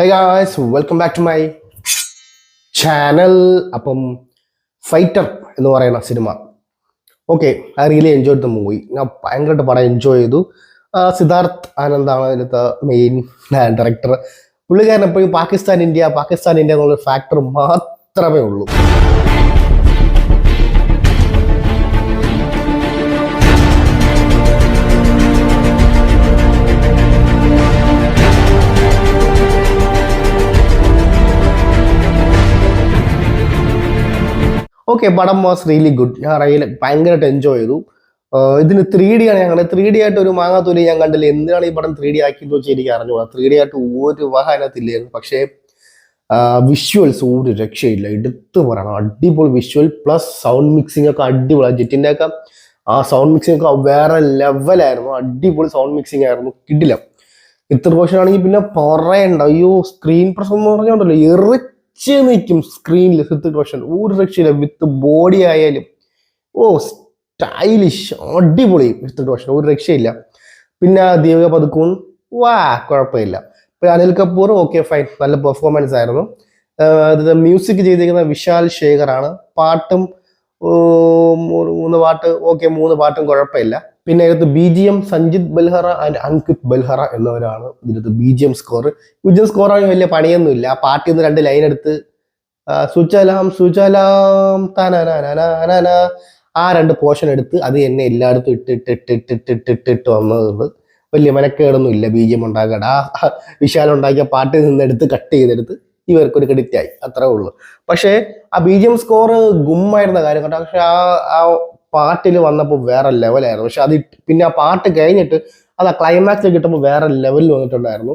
Hey guys, welcome back to my channel. അപ്പം fighter എന്ന് പറയുന്ന cinema okay, I really enjoy the movie. ഞാൻ ഭയങ്കരമായിട്ട് പടം എൻജോയ് ചെയ്തു. സിദ്ധാർത്ഥ് ആനന്ദാണ് അതിലത്തെ മെയിൻ ഡയറക്ടർ. പുള്ളിക്കാരൻ എപ്പോഴും പാകിസ്ഥാൻ ഇന്ത്യ എന്നുള്ള ഫാക്ടർ മാത്രമേ ഉള്ളൂ. ഓക്കെ, പടം വാസ് റിയലി ഗുഡ്. ഞാൻ ഭയങ്കരമായിട്ട് എൻജോയ് ചെയ്തു. ഇതിന് 3D ആണ്. ഞങ്ങളുടെ 3D ആയിട്ട് ഒരു മാങ്ങാത്തൊലി ഞാൻ കണ്ടില്ല. എന്തിനാണ് ഈ പടം 3D ആക്കിയെന്ന് വെച്ചാൽ എനിക്ക് അറിഞ്ഞുകൂടാ. 3D ആയിട്ട് ഒരു വാഹനത്തില്ലായിരുന്നു. പക്ഷേ വിഷ്വൽസ് ഒരു രക്ഷയില്ല, എടുത്തു പറയണം. അടിപൊളി വിഷ്വൽ പ്ലസ് സൗണ്ട് മിക്സിംഗ് ഒക്കെ അടിപൊളി. ജെറ്റിൻ്റെ ഒക്കെ ആ സൗണ്ട് മിക്സിംഗ് ഒക്കെ വേറെ ലെവലായിരുന്നു. അടിപൊളി സൗണ്ട് മിക്സിംഗ് ആയിരുന്നു, കിടിലം. ഇത്ര ക്വസ്റ്റൻ ആണെങ്കിൽ പിന്നെ പറയണ്ട. അയ്യോ, സ്ക്രീൻ പ്രസന്റ് എന്ന് പറഞ്ഞോണ്ടല്ലോ നിൽക്കും സ്ക്രീനിൽ. ഹൃത്തിക് റോഷൻ ഒരു രക്ഷയില്ല. വിത്ത് ബോഡി ആയാലും സ്റ്റൈലിഷ്, അടിപൊളി. ഹൃത്തിക് റോഷൻ ഒരു രക്ഷയില്ല. പിന്നെ ദീപിക പദുക്കോൺ കുഴപ്പമില്ല. പിന്നെ അനിൽ കപൂർ ഓക്കെ ഫൈൻ, നല്ല പെർഫോമൻസ് ആയിരുന്നു. മ്യൂസിക് ചെയ്തിരിക്കുന്ന വിശാൽ ശേഖറാണ്. പാട്ടും 3 പാട്ട് ഓക്കെ, 3 പാട്ടും കുഴപ്പമില്ല. പിന്നെ ഇതിനകത്ത് BGM സഞ്ജിത് ബൽഹറ ആൻഡ് അങ്കിത് ബൽഹറ എന്നിവരാണ് ഇതിനകത്ത് BGM സ്കോർ. സ്കോറാണെങ്കിൽ വലിയ പണിയൊന്നുമില്ല. ആ പാട്ടിൽ നിന്ന് 2 ലൈൻ എടുത്ത് സുചലാം സുചലാം തനന ആ 2 പോർഷൻ എടുത്ത് അത് എന്നെ എല്ലായിടത്തും ഇട്ടിട്ട് വന്നത്. വലിയ മെനക്കേടൊന്നും ഇല്ല BGM ഉണ്ടാക്കാൻ. ആ വിശാൽ ഉണ്ടാക്കിയ പാട്ടിൽ നിന്ന് എടുത്ത് കട്ട് ചെയ്തെടുത്ത് ഇവർക്കൊരു ക്രെഡിറ്റ് ആയി, അത്രേ ഉള്ളൂ. പക്ഷേ ആ BGM സ്കോർ ഗുമ്മായിരുന്ന കാര്യം കേട്ടോ. പക്ഷെ ആ പാട്ടിൽ വന്നപ്പോൾ വേറെ ലെവലായിരുന്നു. പക്ഷെ അത് പിന്നെ ആ പാട്ട് കഴിഞ്ഞിട്ട് അത് ആ ക്ലൈമാക്സിൽ കിട്ടുമ്പോൾ വേറെ ലെവലിൽ വന്നിട്ടുണ്ടായിരുന്നു.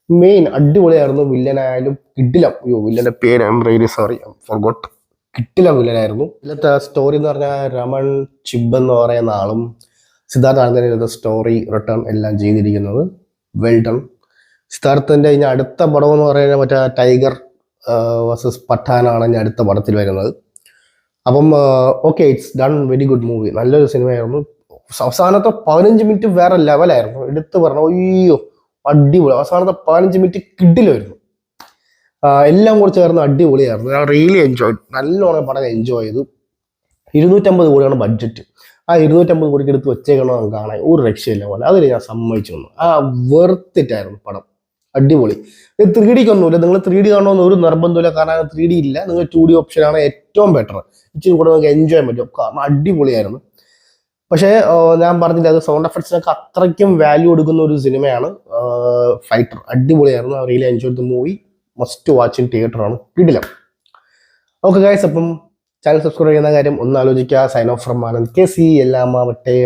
മെയിൻ അടിപൊളിയായിരുന്നു. വില്ലനായാലും കിടിലം. വില്ലന്റെ പേര് I am really sorry, forgot. കിടിലം വില്ലനായിരുന്നു. ഇതിലത്തെ സ്റ്റോറി എന്ന് പറഞ്ഞാൽ രമൺ ചിബ് എന്ന് പറയുന്ന ആളും സിദ്ധാർത്ഥ് ആനന്ദനും സ്റ്റോറി റിട്ടേൺ എല്ലാം ചെയ്തിരിക്കുന്നത് വെൽ ഡൺ. സിദ്ധാർത്ഥന്റെ ഇനി അടുത്ത പടം എന്ന് പറയുന്നത് മറ്റേ ടൈഗർ വേഴ്സസ് പഠാനാണ് ഇനി അടുത്ത പടത്തിൽ വരുന്നത്. അപ്പം okay, it's done very good movie. നല്ലൊരു സിനിമയായിരുന്നു. അവസാനത്തെ 15 മിനിറ്റ് വേറെ ലെവലായിരുന്നു. എടുത്ത് പറഞ്ഞു, അയ്യോ അടിപൊളി. അവസാനത്തെ 15 മിനിറ്റ് കിടിലായിരുന്നു. എല്ലാം കൂടി ചേർന്ന് അടിപൊളിയായിരുന്നു. ഞാൻ റിയലി എൻജോയ്, നല്ലോണം പടം എൻജോയ് ചെയ്തു. 250 കോടിയാണ് ബഡ്ജറ്റ്. ആ 250 കോടിക്ക് എടുത്ത് വെച്ചേക്കണം കാണാൻ ഒരു രക്ഷയില്ല പോലെ. അതിൽ ഞാൻ സമ്മതിച്ചു തന്നു. വെർത്തിറ്റായിരുന്നു പടം, അടിപൊളി. 3D ഒന്നുമില്ല. നിങ്ങൾ 3D കാണണമെന്ന് ഒരു നിർബന്ധമില്ല. കാരണം 3D ഇല്ല. നിങ്ങൾ 2D ഓപ്ഷനാണ് ഏറ്റവും ബെറ്റർ. ഇച്ചിരി കൂടെ നമുക്ക് എൻജോയ് ചെയ്യാൻ പറ്റും. കാരണം അടിപൊളിയായിരുന്നു. പക്ഷേ ഞാൻ പറഞ്ഞില്ല, അത് സൗണ്ട് എഫക്ട്സിനൊക്കെ അത്രയ്ക്കും വാല്യൂ കൊടുക്കുന്ന ഒരു സിനിമയാണ് ഫൈറ്റർ. അടിപൊളിയായിരുന്നു. Really enjoy the movie. Must watch in തിയേറ്ററാണ്. കിടിലം. ഓക്കെ ഗൈസ്, അപ്പം ചാനൽ സബ്സ്ക്രൈബ് ചെയ്യുന്ന കാര്യം ഒന്ന് ആലോചിക്കുക. Sign off from Anand KC. എല്ലാം ആവട്ടെ.